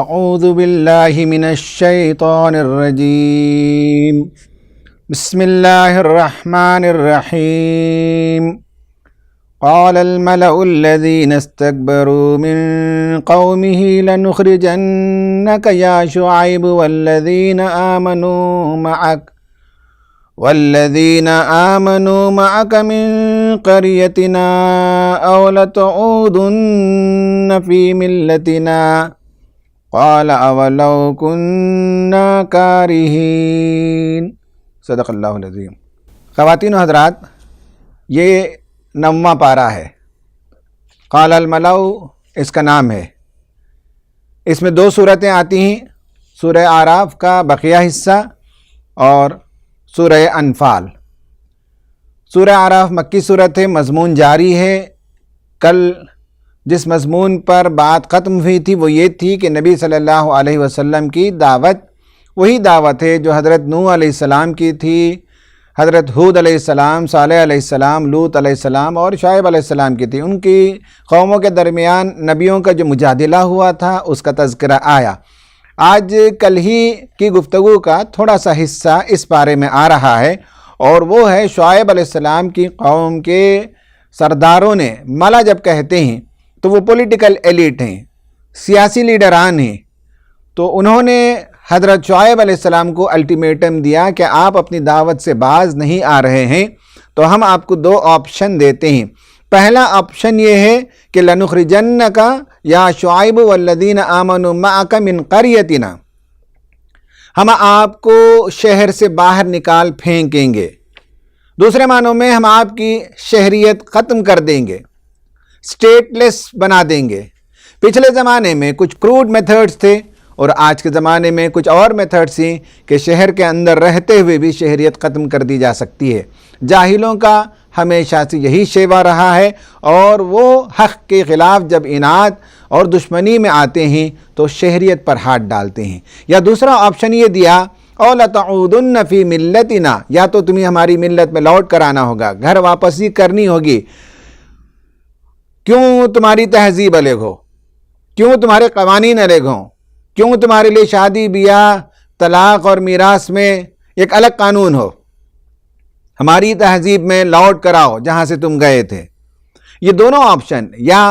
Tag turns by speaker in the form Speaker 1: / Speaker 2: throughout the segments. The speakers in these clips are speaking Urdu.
Speaker 1: اعوذ باللہ من الشیطان الرجیم بسم اللہ الرحمن الرحیم قال الملأ الذين استكبروا من قومه لنخرجنك يا شعيب والذين آمنوا معك من قريتنا أو لتعودن في ملتنا قال اولو كنا كارهين صدق اللہ العظیم۔ خواتین و حضرات، یہ 9واں پارہ ہے۔ قال الملأ اس کا نام ہے۔ اس میں 2 صورتیں آتی ہیں، سورہ اعراف کا بقیہ حصہ اور سورہ انفال۔ سورہ اعراف مکی صورت ہے، مضمون جاری ہے۔ کل جس مضمون پر بات ختم ہوئی تھی وہ یہ تھی کہ نبی صلی اللہ علیہ وسلم کی دعوت وہی دعوت ہے جو حضرت نوح علیہ السلام کی تھی، حضرت ہود علیہ السلام، صالح علیہ السلام، لوط علیہ السلام اور شعیب علیہ السلام کی تھی۔ ان کی قوموں کے درمیان نبیوں کا جو مجادلہ ہوا تھا اس کا تذکرہ آیا۔ آج کل ہی کی گفتگو کا تھوڑا سا حصہ اس پارے میں آ رہا ہے، اور وہ ہے شعیب علیہ السلام کی قوم کے سرداروں نے ملا جب کہتے ہیں تو وہ پولیٹیکل ایلیٹ ہیں، سیاسی لیڈران ہیں، تو انہوں نے حضرت شعیب علیہ السلام کو الٹیمیٹم دیا کہ آپ اپنی دعوت سے باز نہیں آ رہے ہیں تو ہم آپ کو 2 آپشن دیتے ہیں۔ پہلا آپشن یہ ہے کہ لَنُخْرِجَنَّكَ يَا شُعَيْبُ وَالَّذِينَ آمَنُوا مَعَكَ مِنْ قَرْيَتِنَا، ہم آپ کو شہر سے باہر نکال پھینکیں گے۔ دوسرے معنوں میں ہم آپ کی شہریت ختم کر دیں گے، اسٹیٹ لیس بنا دیں گے۔ پچھلے زمانے میں کچھ کروڈ میتھڈز تھے اور آج کے زمانے میں کچھ اور میتھڈز ہیں کہ شہر کے اندر رہتے ہوئے بھی شہریت ختم کر دی جا سکتی ہے۔ جاہلوں کا ہمیشہ سے یہی شیوا رہا ہے، اور وہ حق کے خلاف جب اناد اور دشمنی میں آتے ہیں تو شہریت پر ہاتھ ڈالتے ہیں۔ یا دوسرا آپشن یہ دیا اَوْ لَتَعُودُنَّ فِي مِلَّتِنَا، یا تو تمہیں ہماری ملت میں لوٹ کر آنا ہوگا، گھر واپسی کرنی ہوگی۔ کیوں تمہاری تہذیب الگ ہو، کیوں تمہارے قوانین الگ ہوں، کیوں تمہارے لیے شادی بیاہ طلاق اور میراث میں ایک الگ قانون ہو، ہماری تہذیب میں لوٹ کر آؤ جہاں سے تم گئے تھے۔ یہ دونوں آپشن، یا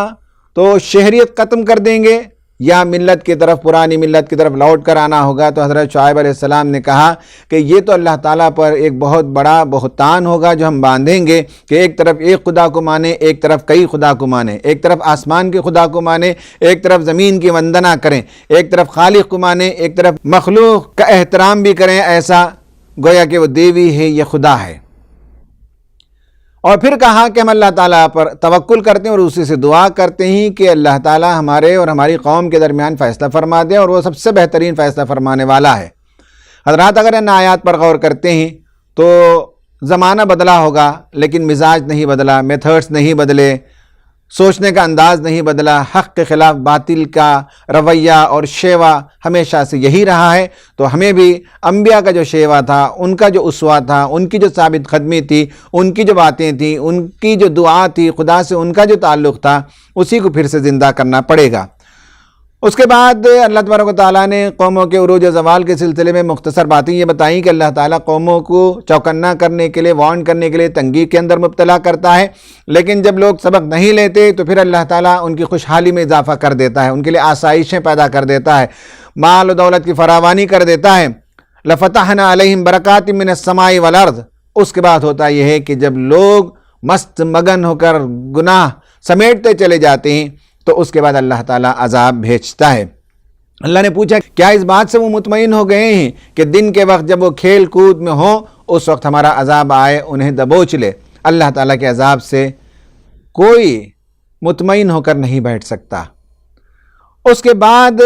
Speaker 1: تو شہریت ختم کر دیں گے یا ملت کی طرف، پرانی ملت کی طرف لوٹ کر آنا ہوگا۔ تو حضرت شعیب علیہ السلام نے کہا کہ یہ تو اللہ تعالیٰ پر ایک بہت بڑا بہتان ہوگا جو ہم باندھیں گے کہ ایک طرف ایک خدا کو مانیں، ایک طرف کئی خدا کو مانیں، ایک طرف آسمان کے خدا کو مانیں، ایک طرف زمین کی وندنا کریں، ایک طرف خالق کو مانیں، ایک طرف مخلوق کا احترام بھی کریں، ایسا گویا کہ وہ دیوی ہے، یہ خدا ہے۔ اور پھر کہا کہ ہم اللہ تعالیٰ پر توکل کرتے ہیں اور اسی سے دعا کرتے ہیں کہ اللہ تعالیٰ ہمارے اور ہماری قوم کے درمیان فیصلہ فرما دے، اور وہ سب سے بہترین فیصلہ فرمانے والا ہے۔ حضرات اگر ان آیات پر غور کرتے ہیں تو زمانہ بدلا ہوگا لیکن مزاج نہیں بدلا، میتھڈز نہیں بدلے، سوچنے کا انداز نہیں بدلا، حق کے خلاف باطل کا رویہ اور شیوا ہمیشہ سے یہی رہا ہے۔ تو ہمیں بھی انبیاء کا جو شیوا تھا، ان کا جو اسوہ تھا، ان کی جو ثابت قدمی تھی، ان کی جو باتیں تھیں، ان کی جو دعا تھی، خدا سے ان کا جو تعلق تھا، اسی کو پھر سے زندہ کرنا پڑے گا۔ اس کے بعد اللہ تبارک و تعالیٰ نے قوموں کے عروج و زوال کے سلسلے میں مختصر باتیں یہ بتائیں کہ اللہ تعالیٰ قوموں کو چوکنا کرنے کے لیے، وارن کرنے کے لیے تنگی کے اندر مبتلا کرتا ہے، لیکن جب لوگ سبق نہیں لیتے تو پھر اللہ تعالیٰ ان کی خوشحالی میں اضافہ کر دیتا ہے، ان کے لیے آسائشیں پیدا کر دیتا ہے، مال و دولت کی فراوانی کر دیتا ہے۔ لَفَتَحْنَا عَلَيْهِمْ بَرَكَاتٍ مِّنَ السَّمَاءِ وَالْأَرْضِ۔ اس کے بعد ہوتا یہ ہے کہ جب لوگ مست مگن ہو کر گناہ سمیٹتے چلے جاتے ہیں تو اس کے بعد اللہ تعالیٰ عذاب بھیجتا ہے۔ اللہ نے پوچھا کیا اس بات سے وہ مطمئن ہو گئے ہیں کہ دن کے وقت جب وہ کھیل کود میں ہوں اس وقت ہمارا عذاب آئے، انہیں دبوچ لے؟ اللہ تعالیٰ کے عذاب سے کوئی مطمئن ہو کر نہیں بیٹھ سکتا۔ اس کے بعد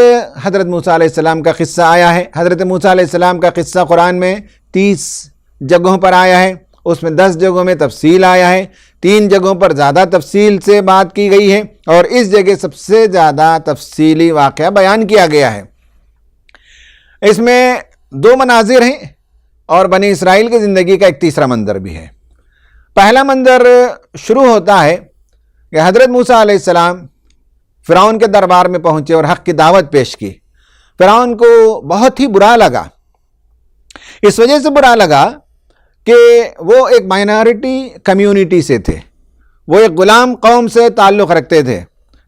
Speaker 1: حضرت موسیٰ علیہ السلام کا قصہ آیا ہے۔ حضرت موسیٰ علیہ السلام کا قصہ قرآن میں 30 جگہوں پر آیا ہے، اس میں 10 جگہوں میں تفصیل آیا ہے، 3 جگہوں پر زیادہ تفصیل سے بات کی گئی ہے، اور اس جگہ سب سے زیادہ تفصیلی واقعہ بیان کیا گیا ہے۔ اس میں 2 مناظر ہیں اور بنی اسرائیل کی زندگی کا ایک تیسرا منظر بھی ہے۔ پہلا منظر شروع ہوتا ہے کہ حضرت موسیٰ علیہ السلام فرعون کے دربار میں پہنچے اور حق کی دعوت پیش کی، فرعون کو بہت ہی برا لگا. اس وجہ سے برا لگا کہ وہ ایک مائنارٹی کمیونٹی سے تھے، وہ ایک غلام قوم سے تعلق رکھتے تھے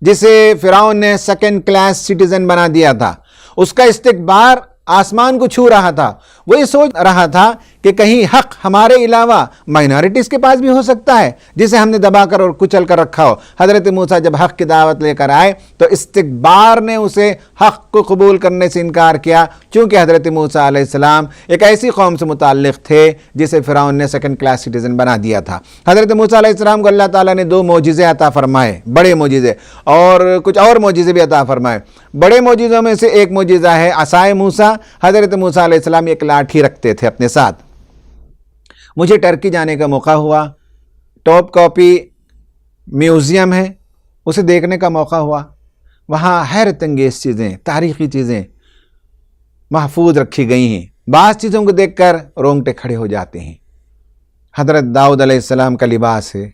Speaker 1: جسے فرعون نے سیکنڈ کلاس سٹیزن بنا دیا تھا. اس کا استکبار آسمان کو چھو رہا تھا. وہ یہ سوچ رہا تھا کہ کہیں حق ہمارے علاوہ مائنارٹیز کے پاس بھی ہو سکتا ہے جسے ہم نے دبا کر اور کچل کر رکھا ہو. حضرت موسیٰ جب حق کی دعوت لے کر آئے تو استکبار نے اسے حق کو قبول کرنے سے انکار کیا، چونکہ حضرت موسیٰ علیہ السلام ایک ایسی قوم سے متعلق تھے جسے فرعون نے سیکنڈ کلاس سٹیزن بنا دیا تھا. حضرت موسیٰ علیہ السلام کو اللہ تعالیٰ نے 2 معجزے عطا فرمائے، بڑے معجزے، اور کچھ اور معجزے بھی عطا فرمائے. بڑے معجزوں میں سے ایک معجزہ ہے عصائے موسیٰ. حضرت موسیٰ علیہ السلام ایک لاٹھی رکھتے تھے اپنے ساتھ. مجھے ٹرکی جانے کا موقع ہوا، ٹاپ کاپی میوزیم ہے، اسے دیکھنے کا موقع ہوا. وہاں حیرت انگیز چیزیں، تاریخی چیزیں محفوظ رکھی گئی ہیں. بعض چیزوں کو دیکھ کر رونگٹے کھڑے ہو جاتے ہیں. حضرت داؤد علیہ السلام کا لباس ہے،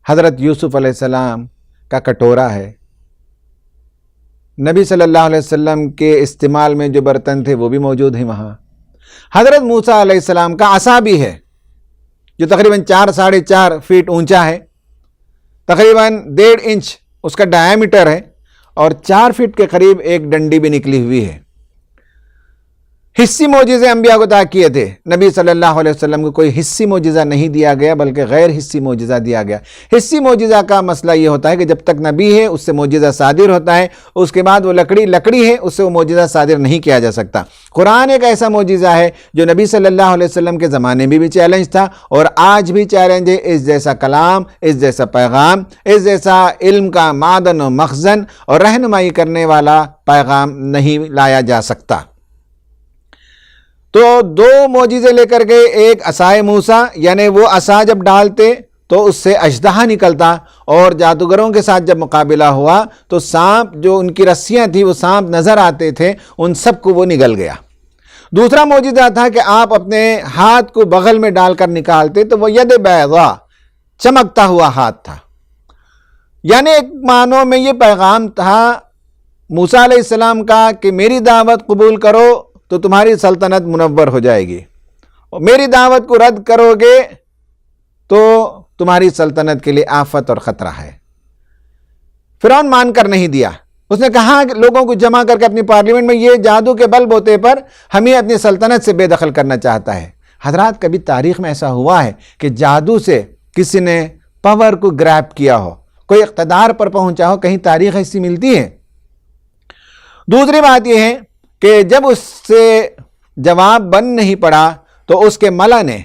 Speaker 1: حضرت یوسف علیہ السلام کا کٹورا ہے، نبی صلی اللہ علیہ وسلم کے استعمال میں جو برتن تھے وہ بھی موجود ہیں وہاں. حضرت موسیٰ علیہ السلام کا عصا بھی ہے جو تقریباً 4.5 فیٹ اونچا ہے، تقریباً 1.5 انچ اس کا ڈائیمیٹر ہے، اور 4 فٹ کے قریب ایک ڈنڈی بھی نکلی ہوئی ہے. حصی معجزے انبیاء کو عطا کیے تھے. نبی صلی اللہ علیہ وسلم کو کوئی حصی معجزہ نہیں دیا گیا بلکہ غیر حصی معجزہ دیا گیا. حصی معجزہ کا مسئلہ یہ ہوتا ہے کہ جب تک نبی ہے اس سے معجزہ صادر ہوتا ہے، اس کے بعد وہ لکڑی ہے، اس سے وہ معجزہ صادر نہیں کیا جا سکتا. قرآن ایک ایسا معجزہ ہے جو نبی صلی اللہ علیہ وسلم کے زمانے میں بھی چیلنج تھا اور آج بھی چیلنج ہے. اس جیسا کلام، اس جیسا پیغام، اس جیسا علم کا معدن و مخزن اور رہنمائی کرنے والا پیغام نہیں لایا جا سکتا. تو 2 معجزے لے کر گئے. ایک عصائے موسیٰ، یعنی وہ عصا جب ڈالتے تو اس سے اژدہا نکلتا، اور جادوگروں کے ساتھ جب مقابلہ ہوا تو سانپ، جو ان کی رسیاں تھیں وہ سانپ نظر آتے تھے، ان سب کو وہ نگل گیا. دوسرا معجزہ تھا کہ آپ اپنے ہاتھ کو بغل میں ڈال کر نکالتے تو وہ ید بیضاء، چمکتا ہوا ہاتھ تھا. یعنی ایک معنوں میں یہ پیغام تھا موسیٰ علیہ السلام کا کہ میری دعوت قبول کرو تو تمہاری سلطنت منور ہو جائے گی، اور میری دعوت کو رد کرو گے تو تمہاری سلطنت کے لیے آفت اور خطرہ ہے. فرعون مان کر نہیں دیا. اس نے کہا کہ لوگوں کو جمع کر کے اپنی پارلیمنٹ میں یہ جادو کے بل بوتے پر ہمیں اپنی سلطنت سے بے دخل کرنا چاہتا ہے. حضرات، کبھی تاریخ میں ایسا ہوا ہے کہ جادو سے کسی نے پاور کو گریب کیا ہو، کوئی اقتدار پر پہنچا ہو؟ کہیں تاریخ ایسی ملتی ہے؟ دوسری بات یہ ہے کہ جب اس سے جواب بن نہیں پڑا تو اس کے ملا نے،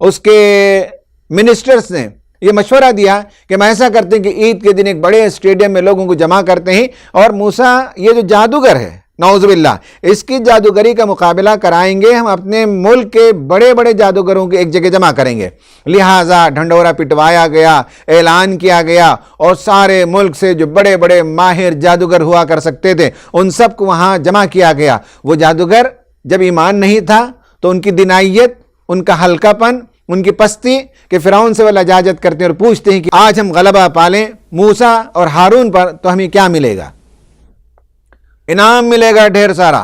Speaker 1: اس کے منسٹرز نے یہ مشورہ دیا کہ ہم ایسا کرتے ہیں کہ عید کے دن ایک بڑے اسٹیڈیم میں لوگوں کو جمع کرتے ہیں اور موسیٰ یہ جو جادوگر ہے نعوذ باللہ اس کی جادوگری کا مقابلہ کرائیں گے. ہم اپنے ملک کے بڑے بڑے جادوگروں کو ایک جگہ جمع کریں گے. لہٰذا ڈھنڈورا پٹوایا گیا، اعلان کیا گیا، اور سارے ملک سے جو بڑے بڑے ماہر جادوگر ہوا کر سکتے تھے ان سب کو وہاں جمع کیا گیا. وہ جادوگر جب ایمان نہیں تھا تو ان کی دنائیت، ان کا ہلکا پن، ان کی پستی کہ فرعون سے وہ لجاجت کرتے ہیں اور پوچھتے ہیں کہ آج ہم غلبہ پالیں موسیٰ اور ہارون پر تو ہمیں کیا ملے گا؟ انعام ملے گا ڈھیر سارا،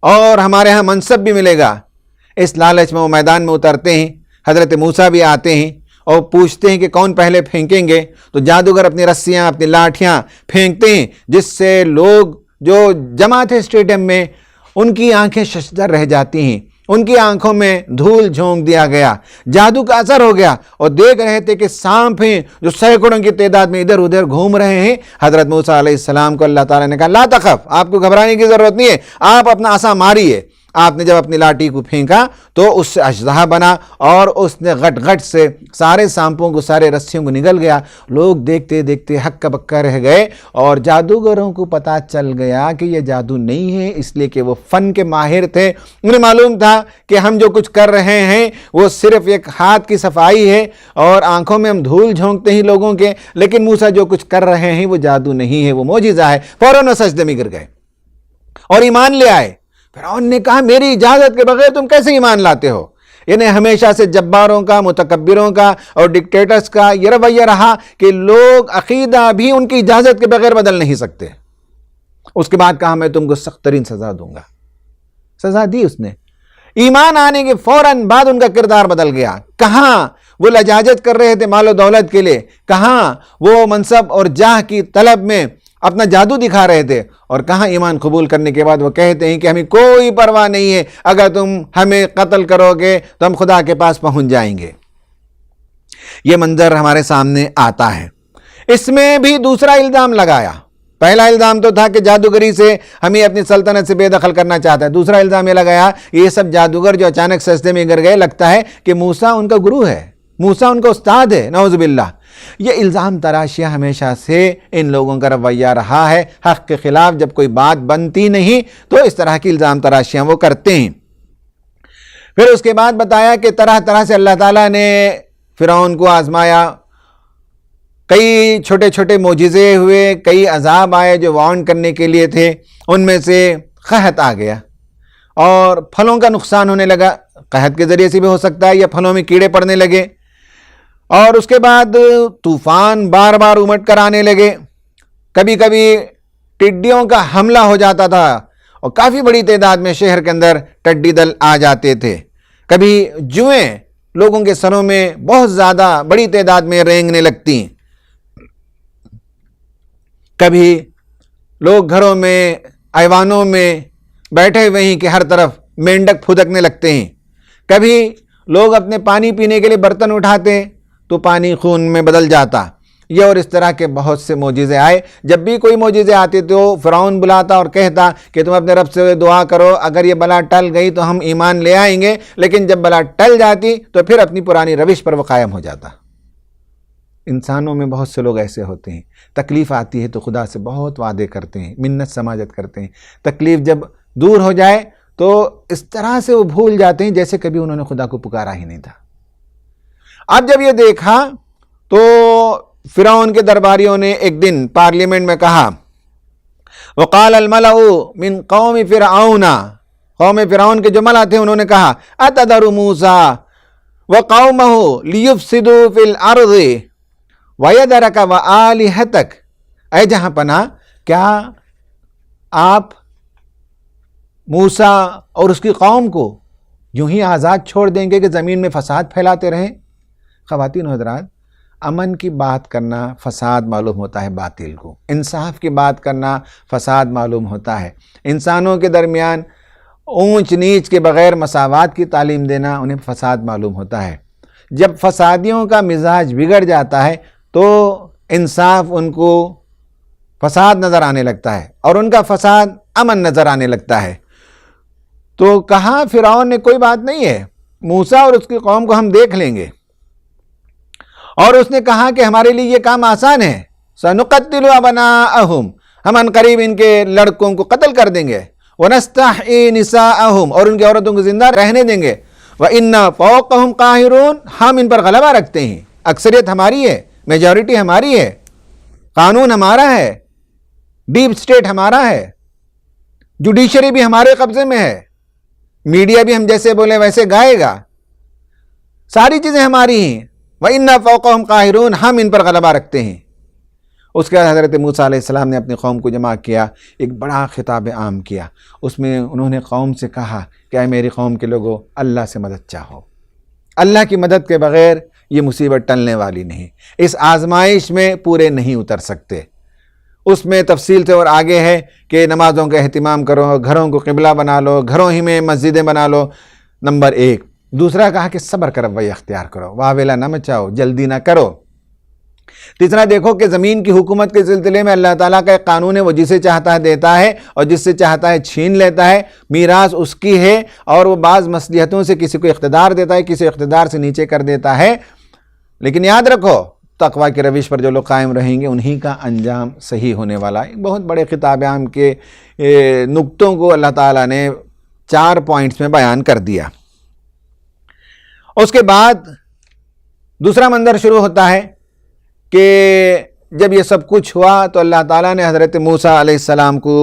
Speaker 1: اور ہمارے ہاں منصب بھی ملے گا. اس لالچ میں وہ میدان میں اترتے ہیں. حضرت موسیٰ بھی آتے ہیں اور پوچھتے ہیں کہ کون پہلے پھینکیں گے. تو جادوگر اپنی رسیاں، اپنی لاٹھیاں پھینکتے ہیں، جس سے لوگ جو جمع تھے اسٹیڈیم میں ان کی آنکھیں ششدر رہ جاتی ہیں. ان کی آنکھوں میں دھول جھونک دیا گیا، جادو کا اثر ہو گیا، اور دیکھ رہے تھے کہ سانپ ہیں جو سینکڑوں کی تعداد میں ادھر ادھر گھوم رہے ہیں. حضرت موسیٰ علیہ السلام کو اللہ تعالیٰ نے کہا لا تخف، آپ کو گھبرانے کی ضرورت نہیں ہے، آپ اپنا عصا ماریے. آپ نے جب اپنی لاٹھی کو پھینکا تو اس سے اژدہا بنا اور اس نے غٹ غٹ سے سارے سانپوں کو، سارے رسیوں کو نگل گیا. لوگ دیکھتے دیکھتے ہکا بکا رہ گئے اور جادوگروں کو پتہ چل گیا کہ یہ جادو نہیں ہے، اس لیے کہ وہ فن کے ماہر تھے. انہیں معلوم تھا کہ ہم جو کچھ کر رہے ہیں وہ صرف ایک ہاتھ کی صفائی ہے اور آنکھوں میں ہم دھول جھونکتے ہیں لوگوں کے، لیکن موسیٰ جو کچھ کر رہے ہیں وہ جادو نہیں ہے، وہ معجزہ ہے. فوراً وہ سجدے میں گر گئے اور ایمان لے آئے. فرعون نے کہا میری اجازت کے بغیر تم کیسے ایمان لاتے ہو؟ یعنی ہمیشہ سے جباروں کا، متکبروں کا اور ڈکٹیٹرز کا یہ رویہ رہا کہ لوگ عقیدہ بھی ان کی اجازت کے بغیر بدل نہیں سکتے. اس کے بعد کہا میں تم کو سخت ترین سزا دوں گا. سزا دی اس نے. ایمان آنے کے فوراً بعد ان کا کردار بدل گیا. کہاں وہ لجاجت کر رہے تھے مال و دولت کے لیے، کہاں وہ منصب اور جاہ کی طلب میں اپنا جادو دکھا رہے تھے، اور کہاں ایمان قبول کرنے کے بعد وہ کہتے ہیں کہ ہمیں کوئی پرواہ نہیں ہے، اگر تم ہمیں قتل کرو گے تو ہم خدا کے پاس پہنچ جائیں گے. یہ منظر ہمارے سامنے آتا ہے. اس میں بھی دوسرا الزام لگایا. پہلا الزام تو تھا کہ جادوگری سے ہمیں اپنی سلطنت سے بے دخل کرنا چاہتا ہے. دوسرا الزام یہ لگایا یہ سب جادوگر جو اچانک سجدے میں گر گئے، لگتا ہے کہ موسیٰ ان کا گرو ہے، موسیٰ ان کا استاد ہے. نعوذ باللہ. یہ الزام تراشیاں ہمیشہ سے ان لوگوں کا رویہ رہا ہے. حق کے خلاف جب کوئی بات بنتی نہیں تو اس طرح کی الزام تراشیاں وہ کرتے ہیں. پھر اس کے بعد بتایا کہ طرح طرح سے اللہ تعالیٰ نے فرعون کو آزمایا. کئی چھوٹے چھوٹے معجزے ہوئے، کئی عذاب آئے جو وارن کرنے کے لیے تھے. ان میں سے قحط آ گیا اور پھلوں کا نقصان ہونے لگا. قحط کے ذریعے سے بھی ہو سکتا ہے یا پھلوں میں کیڑے پڑنے لگے. اور اس کے بعد طوفان بار بار امٹ کر آنے لگے. کبھی کبھی ٹڈیوں کا حملہ ہو جاتا تھا اور کافی بڑی تعداد میں شہر کے اندر ٹڈی دل آ جاتے تھے. کبھی جوئیں لوگوں کے سروں میں بہت زیادہ بڑی تعداد میں رینگنے لگتی. کبھی لوگ گھروں میں ایوانوں میں بیٹھے ہوئے ہیں کہ ہر طرف مینڈک پھدکنے لگتے ہیں. کبھی لوگ اپنے پانی پینے کے لیے برتن اٹھاتے تو پانی خون میں بدل جاتا. یہ اور اس طرح کے بہت سے معجزے آئے. جب بھی کوئی معجزے آتے تو فرعون بلاتا اور کہتا کہ تم اپنے رب سے دعا کرو، اگر یہ بلا ٹل گئی تو ہم ایمان لے آئیں گے. لیکن جب بلا ٹل جاتی تو پھر اپنی پرانی روش پر وہ قائم ہو جاتا. انسانوں میں بہت سے لوگ ایسے ہوتے ہیں، تکلیف آتی ہے تو خدا سے بہت وعدے کرتے ہیں، منت سماجت کرتے ہیں. تکلیف جب دور ہو جائے تو اس طرح سے وہ بھول جاتے ہیں جیسے کبھی انہوں نے خدا کو پکارا ہی نہیں تھا. اب جب یہ دیکھا تو فرعون کے درباریوں نے ایک دن پارلیمنٹ میں کہا، وقال الملأ من قوم فرعون، قوم فرعون کے جو ملا تھے انہوں نے کہا، اتذر موسیٰ وقومہ لیفسدوا فی الارض وَيَذَرَكَ وَآلِهَتَكَ، اے جہاں پناہ کیا آپ موسیٰ اور اس کی قوم کو یوں ہی آزاد چھوڑ دیں گے کہ زمین میں فساد پھیلاتے رہیں؟ خواتین و حضرات، امن کی بات کرنا فساد معلوم ہوتا ہے باطل کو، انصاف کی بات کرنا فساد معلوم ہوتا ہے، انسانوں کے درمیان اونچ نیچ کے بغیر مساوات کی تعلیم دینا انہیں فساد معلوم ہوتا ہے. جب فسادیوں کا مزاج بگڑ جاتا ہے تو انصاف ان کو فساد نظر آنے لگتا ہے اور ان کا فساد امن نظر آنے لگتا ہے. تو کہا فرعون نے کوئی بات نہیں ہے، موسیٰ اور اس کی قوم کو ہم دیکھ لیں گے. اور اس نے کہا کہ ہمارے لیے یہ کام آسان ہے، سنقتل ابناءہم، ہم ان قریب ان کے لڑکوں کو قتل کر دیں گے، ونستحیی نساءہم، اور ان کی عورتوں کو زندہ رہنے دیں گے، وَإِنَّا فَوْقَهُمْ قَاهِرُونَ، ہم ان پر غلبہ رکھتے ہیں، اکثریت ہماری ہے، میجورٹی ہماری ہے، قانون ہمارا ہے، ڈیپ سٹیٹ ہمارا ہے، جوڈیشری بھی ہمارے قبضے میں ہے، میڈیا بھی ہم جیسے بولے ویسے گائے گا، ساری چیزیں ہماری ہیں. وَإِنَّا فَوْقَهُمْ قَاهِرُونَ، ہم ان پر غلبہ رکھتے ہیں. اس کے بعد حضرت موسیٰ علیہ السلام نے اپنی قوم کو جمع کیا، ایک بڑا خطاب عام کیا. اس میں انہوں نے قوم سے کہا کہ اے میری قوم کے لوگوں، اللہ سے مدد چاہو، اللہ کی مدد کے بغیر یہ مصیبت ٹلنے والی نہیں، اس آزمائش میں پورے نہیں اتر سکتے. اس میں تفصیل سے اور آگے ہے کہ نمازوں کا اہتمام کرو، گھروں کو قبلہ بنا لو، گھروں ہی میں مسجدیں بنا لو، نمبر 1. دوسرا کہا کہ صبر کا رویہ اختیار کرو، واویلا نہ مچاؤ، جلدی نہ کرو. تیسرا دیکھو کہ زمین کی حکومت کے سلسلے میں اللہ تعالیٰ کا ایک قانون ہے، وہ جسے چاہتا ہے دیتا ہے اور جس سے چاہتا ہے چھین لیتا ہے. میراث اس کی ہے اور وہ بعض مصلحتوں سے کسی کو اقتدار دیتا ہے، کسی اقتدار سے نیچے کر دیتا ہے. لیکن یاد رکھو تقویٰ کی روش پر جو لوگ قائم رہیں گے انہی کا انجام صحیح ہونے والا ہے. بہت بڑے خطاب عام کے نقطوں کو اللہ تعالیٰ نے 4 پوائنٹس میں بیان کر دیا. اس کے بعد دوسرا منظر شروع ہوتا ہے کہ جب یہ سب کچھ ہوا تو اللہ تعالیٰ نے حضرت موسیٰ علیہ السلام کو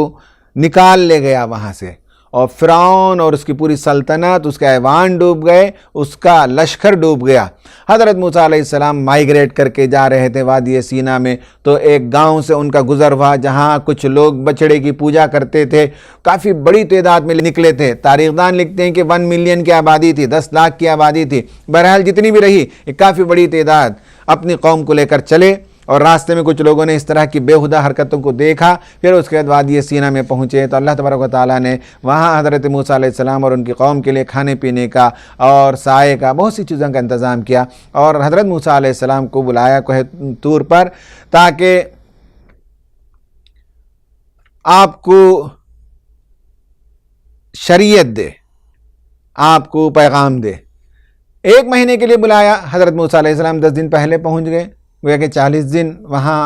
Speaker 1: نکال لے گیا وہاں سے اور فرعون اور اس کی پوری سلطنت، اس کے ایوان ڈوب گئے، اس کا لشکر ڈوب گیا۔ حضرت موسیٰ علیہ السلام مائیگریٹ کر کے جا رہے تھے وادی سینا میں، تو ایک گاؤں سے ان کا گزر ہوا جہاں کچھ لوگ بچڑے کی پوجا کرتے تھے، کافی بڑی تعداد میں نکلے تھے۔ تاریخ دان لکھتے ہیں کہ 1 ملین کی آبادی تھی، 10 لاکھ کی آبادی تھی، بہرحال جتنی بھی رہی ایک کافی بڑی تعداد اپنی قوم کو لے کر چلے، اور راستے میں کچھ لوگوں نے اس طرح کی بےہودہ حرکتوں کو دیکھا، پھر اس کے بعد وادی سینا میں پہنچے تو اللہ تبارک و تعالیٰ نے وہاں حضرت موسیٰ علیہ السلام اور ان کی قوم کے لیے کھانے پینے کا اور سائے کا، بہت سی چیزوں کا انتظام کیا، اور حضرت موسیٰ علیہ السلام کو بلایا کوہ طور پر تاکہ آپ کو شریعت دے، آپ کو پیغام دے۔ 1 مہینے کے لیے بلایا، حضرت موسیٰ علیہ السلام 10 دن پہلے پہنچ گئے، گویا کہ 40 دن وہاں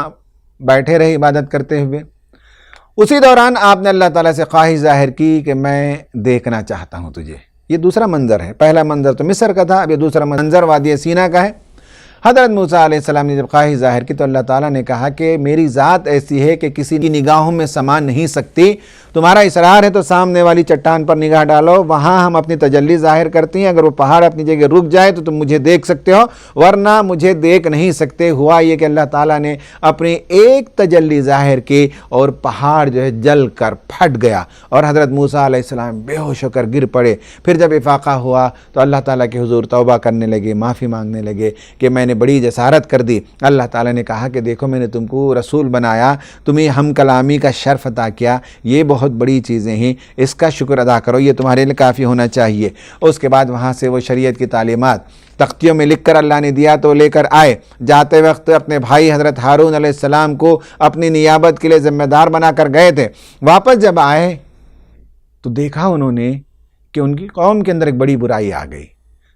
Speaker 1: بیٹھے رہے عبادت کرتے ہوئے۔ اسی دوران آپ نے اللہ تعالیٰ سے خواہش ظاہر کی کہ میں دیکھنا چاہتا ہوں تجھے۔ یہ دوسرا منظر ہے، پہلا منظر تو مصر کا تھا، اب یہ دوسرا منظر وادی سینا کا ہے۔ حضرت موسیٰ علیہ السلام نے جب خواہش ظاہر کی تو اللہ تعالیٰ نے کہا کہ میری ذات ایسی ہے کہ کسی کی نگاہوں میں سما نہیں سکتی، تمہارا اصرار ہے تو سامنے والی چٹان پر نگاہ ڈالو، وہاں ہم اپنی تجلی ظاہر کرتے ہیں، اگر وہ پہاڑ اپنی جگہ رک جائے تو تم مجھے دیکھ سکتے ہو، ورنہ مجھے دیکھ نہیں سکتے۔ ہوا یہ کہ اللہ تعالیٰ نے اپنی ایک تجلی ظاہر کی اور پہاڑ جو ہے جل کر پھٹ گیا، اور حضرت موسیٰ علیہ السلام بے ہوش ہو کر گر پڑے۔ پھر جب افاقہ ہوا تو اللہ تعالیٰ کے حضور توبہ کرنے لگے، معافی مانگنے لگے کہ میں نے بڑی جسارت کر دی۔ اللہ تعالیٰ نے کہا کہ دیکھو میں نے تم کو رسول بنایا، تمہیں ہم کلامی کا شرف عطا کیا، یہ بہت بڑی چیزیں ہیں، اس کا شکر ادا کرو، یہ تمہارے لیے کافی ہونا چاہیے۔ اس کے بعد وہاں سے وہ شریعت کی تعلیمات تختیوں میں لکھ کر اللہ نے دیا تو لے کر آئے۔ جاتے وقت اپنے بھائی حضرت ہارون علیہ السلام کو اپنی نیابت کے لیے ذمہ دار بنا کر گئے تھے۔ واپس جب آئے تو دیکھا انہوں نے کہ ان کی قوم کے اندر ایک بڑی برائی آ گئی۔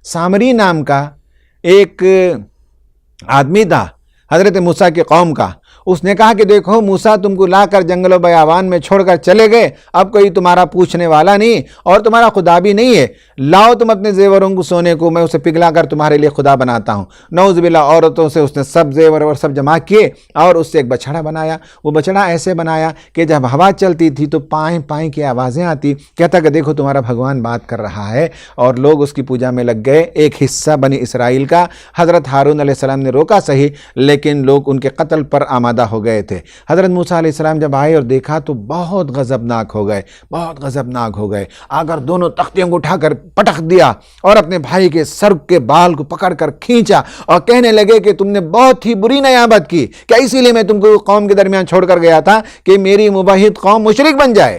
Speaker 1: سامری نام کا ایک آدمی تھا حضرت موسیٰ کی قوم کا، اس نے کہا کہ دیکھو موسیٰ تم کو لا کر جنگل و بیابان میں چھوڑ کر چلے گئے، اب کوئی تمہارا پوچھنے والا نہیں اور تمہارا خدا بھی نہیں ہے، لاؤ تم اپنے زیوروں کو سونے کو، میں اسے پگھلا کر تمہارے لیے خدا بناتا ہوں۔ نعوذ باللہ، عورتوں سے اس نے سب زیور اور سب جمع کیے اور اس سے ایک بچھڑا بنایا۔ وہ بچھڑا ایسے بنایا کہ جب ہوا چلتی تھی تو پائیں پائیں کی آوازیں آتی، کہتا کہ دیکھو تمہارا بھگوان بات کر رہا ہے، اور لوگ اس کی پوجا میں لگ گئے۔ ایک حصہ بنی اسرائیل کا حضرت ہارون علیہ السلام نے روکا صحیح، لیکن لوگ ان کے قتل پر آمادہ ہو گئے تھے۔ حضرت موسیٰ علیہ السلام جب آئے اور دیکھا تو بہت غضبناک ہو گئے، بہت غضبناک ہو گئے، اگر دونوں تختیوں کو اٹھا کر پٹخ دیا اور اپنے بھائی کے سر کے بال کو پکڑ کر کھینچا اور کہنے لگے کہ تم نے بہت ہی بری نیابت کی، کیا اسی لیے میں تم کو قوم کے درمیان چھوڑ کر گیا تھا کہ میری مباحد قوم مشرک بن جائے؟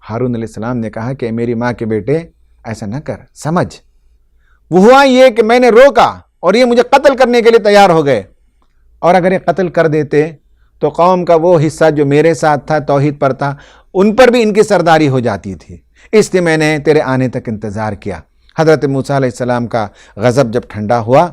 Speaker 1: ہارون علیہ السلام نے کہا کہ میری ماں کے بیٹے ایسا نہ کر، سمجھ وہ ہوا یہ کہ میں نے روکا اور یہ مجھے قتل کرنے کے لیے تیار ہو گئے، اور اگر یہ قتل کر دیتے تو قوم کا وہ حصہ جو میرے ساتھ تھا، توحید پر تھا، ان پر بھی ان کی سرداری ہو جاتی تھی، اس لیے میں نے تیرے آنے تک انتظار کیا۔ حضرت موسیٰ علیہ السلام کا غضب جب ٹھنڈا ہوا،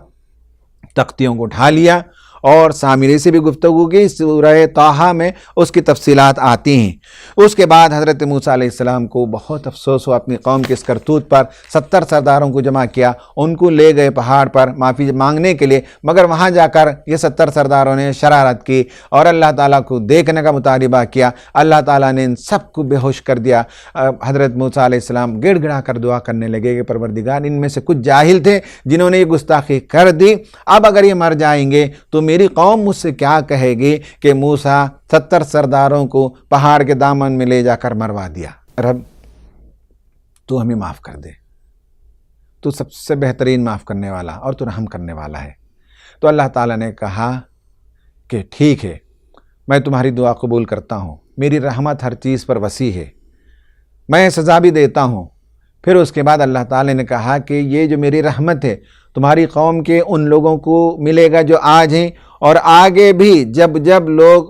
Speaker 1: تختیوں کو اٹھا لیا اور سامری سے بھی گفتگو کی، سورہ طٰہٰ میں اس کی تفصیلات آتی ہیں۔ اس کے بعد حضرت موسیٰ علیہ السلام کو بہت افسوس ہوا اپنی قوم کے اس کرتوت پر۔ 70 سرداروں کو جمع کیا، ان کو لے گئے پہاڑ پر معافی مانگنے کے لیے، مگر وہاں جا کر یہ 70 سرداروں نے شرارت کی اور اللہ تعالیٰ کو دیکھنے کا مطالبہ کیا۔ اللہ تعالیٰ نے ان سب کو بے ہوش کر دیا۔ حضرت موسیٰ علیہ السلام گڑ گڑا کر دعا کرنے لگے کہ پروردگار، ان میں سے کچھ جاہل تھے جنہوں نے یہ گستاخی کر دی، اب اگر یہ مر جائیں گے تو میری قوم مجھ سے کیا کہے گی کہ موسیٰ 70 سرداروں کو پہاڑ کے دامن میں لے جا کر مروا دیا۔ رب تو ہمیں معاف کر دے، تو سب سے بہترین معاف کرنے والا اور تو رحم کرنے والا ہے۔ تو اللہ تعالیٰ نے کہا کہ ٹھیک ہے، میں تمہاری دعا قبول کرتا ہوں، میری رحمت ہر چیز پر وسیع ہے، میں سزا بھی دیتا ہوں۔ پھر اس کے بعد اللہ تعالیٰ نے کہا کہ یہ جو میری رحمت ہے تمہاری قوم کے ان لوگوں کو ملے گا جو آج ہیں، اور آگے بھی جب جب لوگ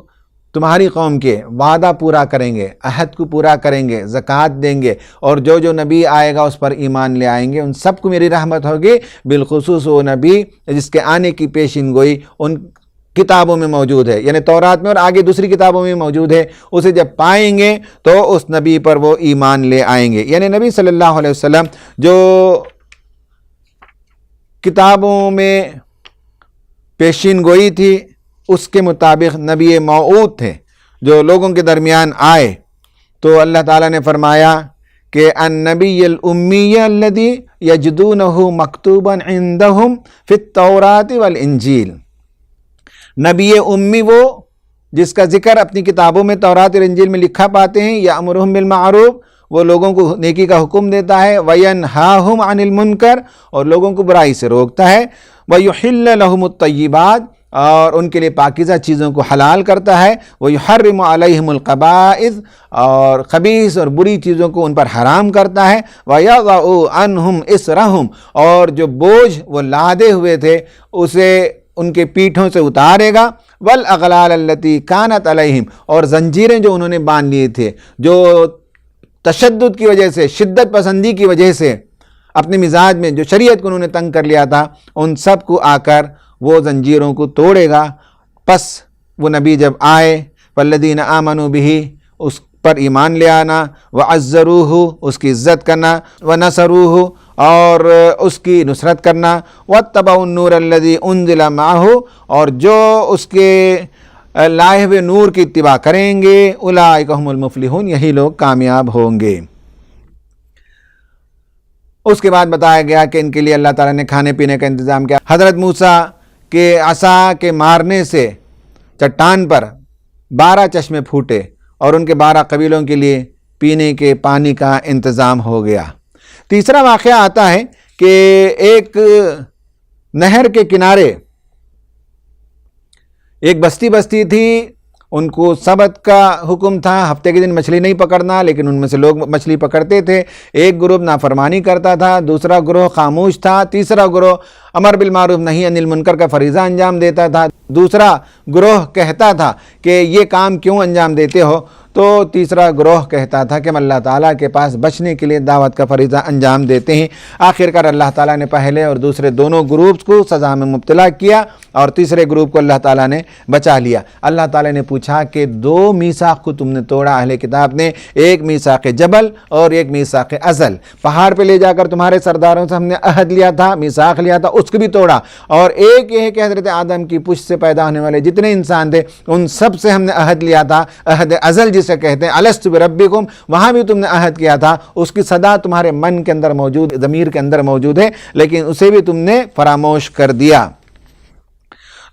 Speaker 1: تمہاری قوم کے وعدہ پورا کریں گے، عہد کو پورا کریں گے، زکوٰۃ دیں گے، اور جو جو نبی آئے گا اس پر ایمان لے آئیں گے، ان سب کو میری رحمت ہوگی، بالخصوص وہ نبی جس کے آنے کی پیشین گوئی ان کتابوں میں موجود ہے، یعنی تورات میں اور آگے دوسری کتابوں میں موجود ہے، اسے جب پائیں گے تو اس نبی پر وہ ایمان لے آئیں گے۔ یعنی نبی صلی اللہ علیہ وسلم جو کتابوں میں پیشین گوئی تھی اس کے مطابق نبی موعود تھے جو لوگوں کے درمیان آئے، تو اللہ تعالیٰ نے فرمایا کہ النبی الامی الذی یجدونہ مکتوبا عندہم فی التوراۃ والانجیل، نبی امی وہ جس کا ذکر اپنی کتابوں میں تورات اور انجیل میں لکھا پاتے ہیں، یأمرہم بالمعروف، وہ لوگوں کو نیکی کا حکم دیتا ہے، وینہاہم عن المنکر، اور لوگوں کو برائی سے روکتا ہے، ویحل لہم الطیبات، اور ان کے لیے پاکیزہ چیزوں کو حلال کرتا ہے، ویحرم علیہم الخبائث، اور خبیث اور بری چیزوں کو ان پر حرام کرتا ہے، ویضع عنہم اسرہم، اور جو بوجھ وہ لادے ہوئے تھے اسے ان کے پیٹھوں سے اتارے گا، والاغلال التي كانت علیہم، اور زنجیریں جو انہوں نے باندھ لیے تھے، جو تشدد کی وجہ سے، شدت پسندی کی وجہ سے اپنے مزاج میں جو شریعت کو انہوں نے تنگ کر لیا تھا، ان سب کو آ کر وہ زنجیروں کو توڑے گا۔ پس وہ نبی جب آئے، والذین آمنوا بہ، اس پر ایمان لے آنا، وعزروہ، اس کی عزت کرنا، ونصروہ، اور اس کی نصرت کرنا، واتبعوا النور الذی انزل معہ، اور جو اس کے لائے ہوئے نور کی اتباع کریں گے، اولئک هم المفلحون، یہی لوگ کامیاب ہوں گے۔ اس کے بعد بتایا گیا کہ ان کے لیے اللہ تعالیٰ نے کھانے پینے کا انتظام کیا۔ حضرت موسیٰ کے عصا کے مارنے سے چٹان پر 12 چشمے پھوٹے، اور ان کے 12 قبیلوں کے لیے پینے کے پانی کا انتظام ہو گیا۔ تیسرا واقعہ آتا ہے کہ ایک نہر کے کنارے ایک بستی تھی، ان کو سبت کا حکم تھا، ہفتے کے دن مچھلی نہیں پکڑنا، لیکن ان میں سے لوگ مچھلی پکڑتے تھے۔ ایک گروہ نافرمانی کرتا تھا، دوسرا گروہ خاموش تھا، تیسرا گروہ امر بالمعروف نہی عن المنکر کا فریضہ انجام دیتا تھا، دوسرا گروہ کہتا تھا کہ یہ کام کیوں انجام دیتے ہو، تو تیسرا گروہ کہتا تھا کہ ہم اللہ تعالیٰ کے پاس بچنے کے لیے دعوت کا فریضہ انجام دیتے ہیں۔ آخرکار اللہ تعالیٰ نے پہلے اور دوسرے دونوں گروپس کو سزا میں مبتلا کیا، اور تیسرے گروپ کو اللہ تعالیٰ نے بچا لیا۔ اللہ تعالیٰ نے پوچھا کہ 2 میثاق کو تم نے توڑا اہل کتاب نے، ایک میثاق جبل اور ایک میثاق ازل، پہاڑ پہ لے جا کر تمہارے سرداروں سے ہم نے عہد لیا تھا، میثاق لیا تھا، اس کو بھی توڑا، اور ایک یہ ہے کہ حضرت آدم کی پشت سے پیدا ہونے والے جتنے انسان تھے ان سب سے ہم نے عہد لیا تھا، عہد ازل جسے کہتے ہیں، الست بربکم، وہاں بھی تم نے عہد کیا تھا، اس کی صدا تمہارے من کے اندر موجود، ضمیر کے اندر موجود ہے، لیکن اسے بھی تم نے فراموش کر دیا۔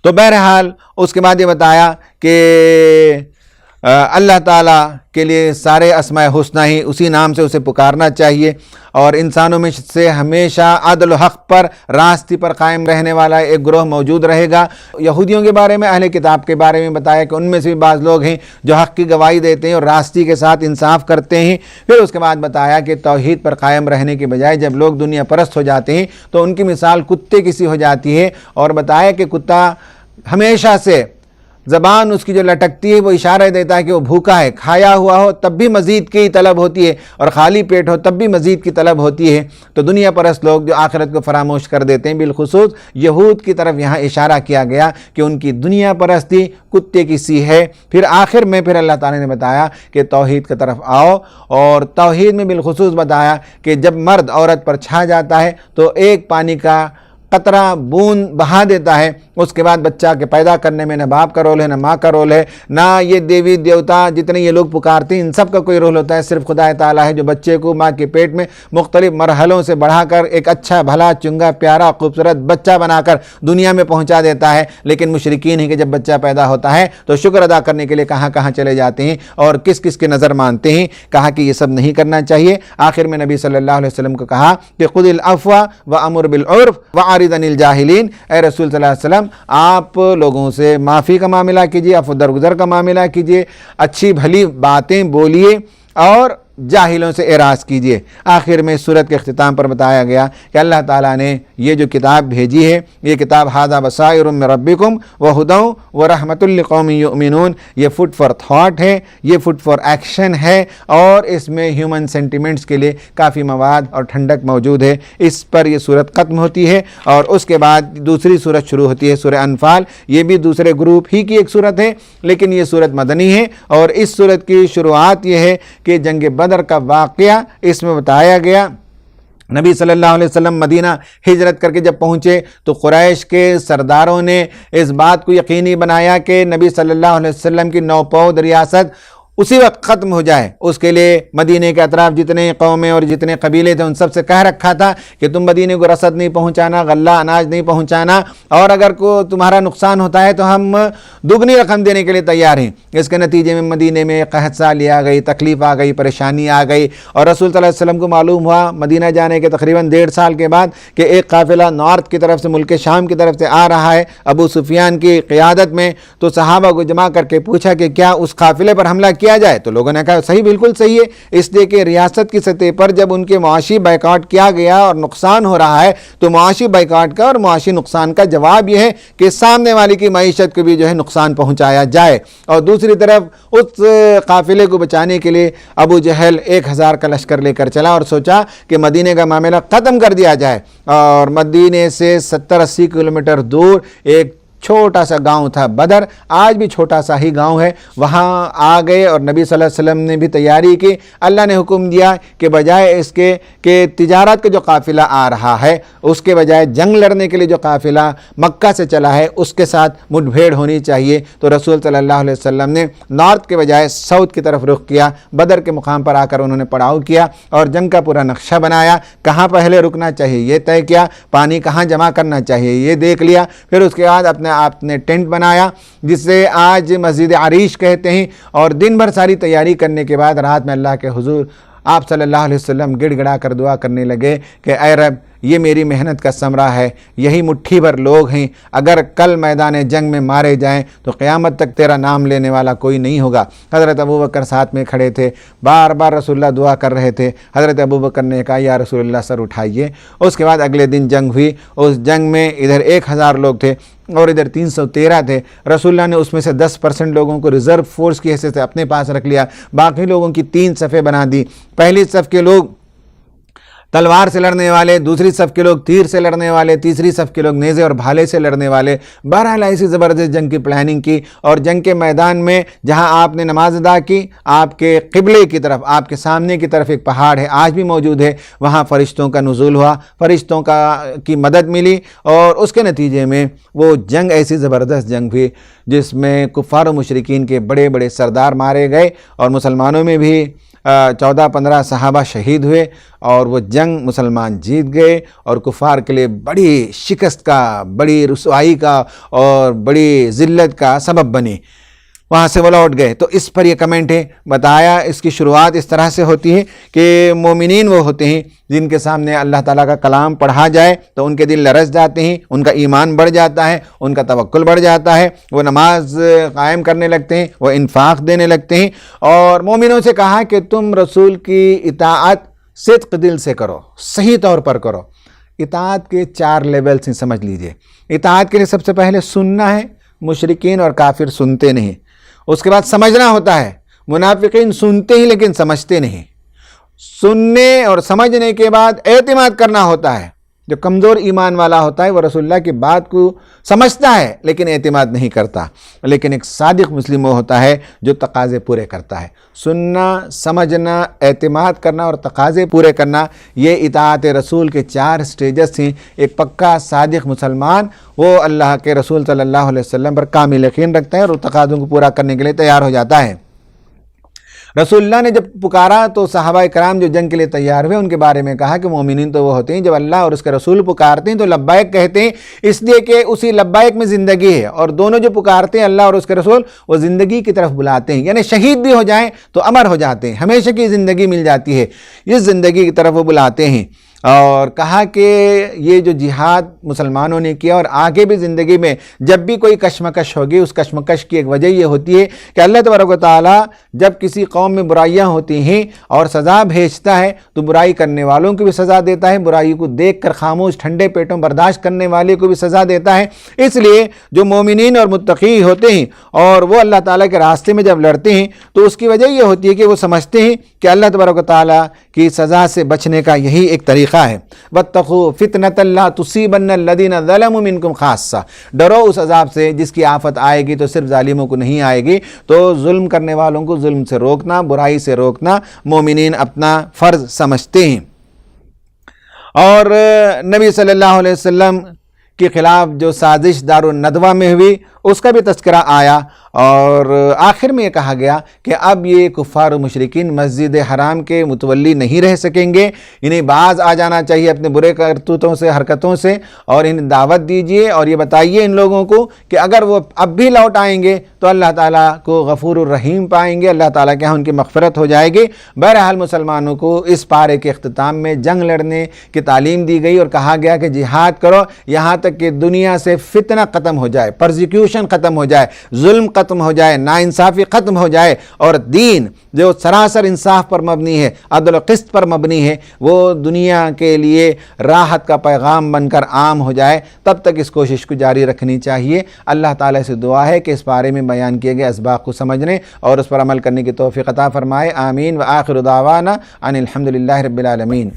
Speaker 1: تو بہرحال اس کے بعد یہ بتایا کہ اللہ تعالیٰ کے لیے سارے اسماء حسنہ ہی، اسی نام سے اسے پکارنا چاہیے، اور انسانوں میں سے ہمیشہ عدل و حق پر، راستی پر قائم رہنے والا ایک گروہ موجود رہے گا۔ یہودیوں کے بارے میں، اہل کتاب کے بارے میں بتایا کہ ان میں سے بھی بعض لوگ ہیں جو حق کی گواہی دیتے ہیں اور راستی کے ساتھ انصاف کرتے ہیں۔ پھر اس کے بعد بتایا کہ توحید پر قائم رہنے کے بجائے جب لوگ دنیا پرست ہو جاتے ہیں تو ان کی مثال کتے کی سی ہو جاتی ہے، اور بتایا کہ کتا ہمیشہ سے زبان اس کی جو لٹکتی ہے وہ اشارہ دیتا ہے کہ وہ بھوکا ہے، کھایا ہوا ہو تب بھی مزید کی طلب ہوتی ہے، اور خالی پیٹ ہو تب بھی مزید کی طلب ہوتی ہے۔ تو دنیا پرست لوگ جو آخرت کو فراموش کر دیتے ہیں، بالخصوص یہود کی طرف یہاں اشارہ کیا گیا کہ ان کی دنیا پرستی کتے کی سی ہے۔ پھر آخر میں پھر اللہ تعالیٰ نے بتایا کہ توحید کی طرف آؤ، اور توحید میں بالخصوص بتایا کہ جب مرد عورت پر چھا جاتا ہے تو ایک پانی کا قطرہ بوند بہا دیتا ہے، اس کے بعد بچہ کے پیدا کرنے میں نہ باپ کا رول ہے، نہ ماں کا رول ہے، نہ یہ دیوی دیوتا جتنے یہ لوگ پکارتے ہیں ان سب کا کوئی رول ہوتا ہے، صرف خدا تعالیٰ ہے جو بچے کو ماں کے پیٹ میں مختلف مرحلوں سے بڑھا کر ایک اچھا بھلا چنگا پیارا خوبصورت بچہ بنا کر دنیا میں پہنچا دیتا ہے۔ لیکن مشرکین ہیں کہ جب بچہ پیدا ہوتا ہے تو شکر ادا کرنے کے لیے کہاں کہاں چلے جاتے ہیں اور کس کس کی نظر مانتے ہیں۔ کہا کہ یہ سب نہیں کرنا چاہیے۔ آخر میں نبی صلی اللہ علیہ وسلم کو کہا کہ خذ العفو وامر بالعرف واعرض عن الجاہلین، اے رسول صلی اللہ علیہ وسلم آپ لوگوں سے معافی کا معاملہ کیجیے، عفو درگزر کا معاملہ کیجیے، اچھی بھلی باتیں بولیے اور جاہلوں سے اعراض کیجیے۔ آخر میں سورت کے اختتام پر بتایا گیا کہ اللہ تعالیٰ نے یہ جو کتاب بھیجی ہے، یہ کتاب ھذا بصائر من ربکم وہدی ورحمۃ لقوم یؤمنون، یہ فوڈ فار تھاٹ ہے، یہ فوڈ فار ایکشن ہے، اور اس میں ہیومن سینٹیمنٹس کے لیے کافی مواد اور ٹھنڈک موجود ہے۔ اس پر یہ سورت ختم ہوتی ہے، اور اس کے بعد دوسری سورت شروع ہوتی ہے، سورہ انفال۔ یہ بھی دوسرے گروپ ہی کی ایک سورت ہے، لیکن یہ سورت مدنی ہے، اور اس سورت کی شروعات یہ ہے کہ جنگ بدر کا واقعہ اس میں بتایا گیا۔ نبی صلی اللہ علیہ وسلم مدینہ ہجرت کر کے جب پہنچے تو قریش کے سرداروں نے اس بات کو یقینی بنایا کہ نبی صلی اللہ علیہ وسلم کی نوپود ریاست اسی وقت ختم ہو جائے، اس کے لیے مدینے کے اطراف جتنے قومیں اور جتنے قبیلے تھے ان سب سے کہہ رکھا تھا کہ تم مدینے کو رسد نہیں پہنچانا، غلہ اناج نہیں پہنچانا، اور اگر تمہارا نقصان ہوتا ہے تو ہم دگنی رقم دینے کے لیے تیار ہیں۔ اس کے نتیجے میں مدینے میں قحط سالی آ گئی، تکلیف آ گئی، پریشانی آ گئی، اور رسول صلی اللہ علیہ وسلم کو معلوم ہوا مدینہ جانے کے تقریباً 1.5 سال کے بعد کہ ایک قافلہ نارتھ کی طرف سے، ملک شام کی طرف سے آ رہا ہے ابو سفیان کی قیادت میں۔ تو صحابہ کو جمع کر کے پوچھا کہ کیا اس قافلے پر حملہ کیا جائے؟ تو لوگوں نے کہا صحیح، بالکل صحیح ہے، اس لیے کہ ریاست کی سطح پر جب ان کے معاشی بائیکاٹ کیا گیا اور نقصان ہو رہا ہے تو معاشی بائیکاٹ کا اور معاشی نقصان کا جواب یہ ہے کہ سامنے والی کی معیشت کو بھی جو ہے نقصان پہنچایا جائے۔ اور دوسری طرف اس قافلے کو بچانے کے لیے ابو جہل 1000 کا لشکر لے کر چلا اور سوچا کہ مدینے کا معاملہ ختم کر دیا جائے، اور مدینے سے 70-80 کلومیٹر دور ایک چھوٹا سا گاؤں تھا بدر، آج بھی چھوٹا سا ہی گاؤں ہے، وہاں آ گئے اور نبی صلی اللہ علیہ وسلم نے بھی تیاری کی۔ اللہ نے حکم دیا کہ بجائے اس کے کہ تجارت کا جو قافلہ آ رہا ہے اس کے بجائے جنگ لڑنے کے لیے جو قافلہ مکہ سے چلا ہے اس کے ساتھ مٹ بھیڑ ہونی چاہیے۔ تو رسول صلی اللہ علیہ وسلم نے نارتھ کے بجائے ساؤتھ کی طرف رخ کیا، بدر کے مقام پر آ کر انہوں نے پڑاؤ کیا اور جنگ کا پورا نقشہ بنایا، کہاں پہلے رکنا چاہیے یہ طے کیا، پانی کہاں جمع کرنا چاہیے یہ دیکھ لیا، پھر اس کے بعد اپنے آپ نے ٹینٹ بنایا جسے آج مسجد عریش کہتے ہیں، اور دن بھر ساری تیاری کرنے کے بعد رات میں اللہ کے حضور آپ صلی اللہ علیہ وسلم گڑ گڑا کر دعا کرنے لگے کہ اے رب، یہ میری محنت کا ثمرہ ہے، یہی مٹھی بھر لوگ ہیں، اگر کل میدان جنگ میں مارے جائیں تو قیامت تک تیرا نام لینے والا کوئی نہیں ہوگا۔ حضرت ابوبکر ساتھ میں کھڑے تھے، بار بار رسول اللہ دعا کر رہے تھے۔ حضرت ابوبکر نے کہا یا رسول اللہ سر اٹھائیے۔ اس کے بعد اگلے دن جنگ ہوئی، اس جنگ میں ادھر 1000 لوگ تھے اور ادھر 313 تھے۔ رسول اللہ نے اس میں سے 10% لوگوں کو ریزرو فورس کی حیثیت سے اپنے پاس رکھ لیا، باقی لوگوں کی 3 صفیں بنا دی۔ پہلی صف کے لوگ تلوار سے لڑنے والے، دوسری صف کے لوگ تیر سے لڑنے والے، تیسری صف کے لوگ نیزے اور بھالے سے لڑنے والے۔ بہرحال ایسی زبردست جنگ کی پلاننگ کی، اور جنگ کے میدان میں جہاں آپ نے نماز ادا کی، آپ کے قبلے کی طرف، آپ کے سامنے کی طرف ایک پہاڑ ہے، آج بھی موجود ہے، وہاں فرشتوں کا نزول ہوا، فرشتوں کی مدد ملی، اور اس کے نتیجے میں وہ جنگ ایسی زبردست جنگ ہوئی جس میں کفار و مشرکین کے بڑے بڑے سردار مارے گئے، اور مسلمانوں میں بھی 14-15 صحابہ شہید ہوئے، اور وہ جنگ مسلمان جیت گئے، اور کفار کے لیے بڑی شکست کا، بڑی رسوائی کا اور بڑی ذلت کا سبب بنی۔ وہاں سے وہ لوٹ گئے۔ تو اس پر یہ کمنٹ ہے، بتایا اس کی شروعات اس طرح سے ہوتی ہے کہ مومنین وہ ہوتے ہیں جن کے سامنے اللہ تعالیٰ کا کلام پڑھا جائے تو ان کے دل لرز جاتے ہیں، ان کا ایمان بڑھ جاتا ہے، ان کا توکل بڑھ جاتا ہے، وہ نماز قائم کرنے لگتے ہیں، وہ انفاق دینے لگتے ہیں۔ اور مومنوں سے کہا کہ تم رسول کی اطاعت صدق دل سے کرو، صحیح طور پر کرو۔ اطاعت کے 4 لیولز ہیں، سمجھ لیجئے۔ اطاعت کے لیے سب سے پہلے سننا ہے، مشرکین اور کافر سنتے نہیں۔ اس کے بعد سمجھنا ہوتا ہے، منافقین سنتے ہی لیکن سمجھتے نہیں۔ سننے اور سمجھنے کے بعد اعتماد کرنا ہوتا ہے۔ جو کمزور ایمان والا ہوتا ہے وہ رسول اللہ کی بات کو سمجھتا ہے لیکن اعتماد نہیں کرتا، لیکن ایک صادق مسلم وہ ہوتا ہے جو تقاضے پورے کرتا ہے۔ سننا، سمجھنا، اعتماد کرنا اور تقاضے پورے کرنا، یہ اطاعت رسول کے 4 سٹیجز ہیں۔ ایک پکا صادق مسلمان وہ اللہ کے رسول صلی اللہ علیہ وسلم پر کامل یقین رکھتا ہے اور تقاضوں کو پورا کرنے کے لیے تیار ہو جاتا ہے۔ رسول اللہ نے جب پکارا تو صحابہ کرام جو جنگ کے لیے تیار ہوئے ان کے بارے میں کہا کہ مومنین تو وہ ہوتے ہیں جب اللہ اور اس کے رسول پکارتے ہیں تو لبیک کہتے ہیں، اس لیے کہ اسی لبیک میں زندگی ہے، اور دونوں جو پکارتے ہیں اللہ اور اس کے رسول وہ زندگی کی طرف بلاتے ہیں، یعنی شہید بھی ہو جائیں تو امر ہو جاتے ہیں، ہمیشہ کی زندگی مل جاتی ہے، اس زندگی کی طرف وہ بلاتے ہیں۔ اور کہا کہ یہ جو جہاد مسلمانوں نے کیا اور آگے بھی زندگی میں جب بھی کوئی کشمکش ہوگی، اس کشمکش کی ایک وجہ یہ ہوتی ہے کہ اللہ تبارک و تعالیٰ جب کسی قوم میں برائیاں ہوتی ہیں اور سزا بھیجتا ہے تو برائی کرنے والوں کو بھی سزا دیتا ہے، برائی کو دیکھ کر خاموش ٹھنڈے پیٹوں برداشت کرنے والے کو بھی سزا دیتا ہے۔ اس لیے جو مومنین اور متقی ہوتے ہیں اور وہ اللہ تعالیٰ کے راستے میں جب لڑتے ہیں تو اس کی وجہ یہ ہوتی ہے کہ وہ سمجھتے ہیں کہ اللہ تبارک و تعالیٰ کی سزا سے بچنے کا یہی ایک طریقہ ہے۔ وَاتَّقُوا فِتْنَةً لَا تُصِيبَنَّ الَّذِينَ ظَلَمُوا مِنْكُمْ خَاصَّةً، ڈرو اس عذاب سے جس کی آفت آئے گی تو صرف ظالموں کو نہیں آئے گی۔ تو ظلم کرنے والوں کو ظلم سے روکنا، برائی سے روکنا مومنین اپنا فرض سمجھتے ہیں۔ اور نبی صلی اللہ علیہ وسلم کے خلاف جو سازش دار الندوہ میں ہوئی اس کا بھی تذکرہ آیا، اور آخر میں یہ کہا گیا کہ اب یہ کفار و مشرکین مسجد حرام کے متولی نہیں رہ سکیں گے، انہیں باز آ جانا چاہیے اپنے برے کرتوتوں سے، حرکتوں سے، اور انہیں دعوت دیجئے اور یہ بتائیے ان لوگوں کو کہ اگر وہ اب بھی لوٹ آئیں گے تو اللہ تعالیٰ کو غفور الرحیم پائیں گے، اللہ تعالیٰ کے ہاں ان کی مغفرت ہو جائے گی۔ بہرحال مسلمانوں کو اس پارے کے اختتام میں جنگ لڑنے کی تعلیم دی گئی اور کہا گیا کہ جہاد کرو یہاں تک کہ دنیا سے فتنہ ختم ہو جائے، پرزیکیوشن ختم ہو جائے، ظلم ختم ہو جائے، ناانصافی ختم ہو جائے، اور دین جو سراسر انصاف پر مبنی ہے، عدل و قسط پر مبنی ہے، وہ دنیا کے لیے راحت کا پیغام بن کر عام ہو جائے۔ تب تک اس کوشش کو جاری رکھنی چاہیے۔ اللہ تعالیٰ سے دعا ہے کہ اس بارے میں بیان کیے گئے اسباق کو سمجھنے اور اس پر عمل کرنے کی توفیق عطا فرمائے۔ آمین۔ وآخر دعوانا ان الحمدللہ رب العالمین۔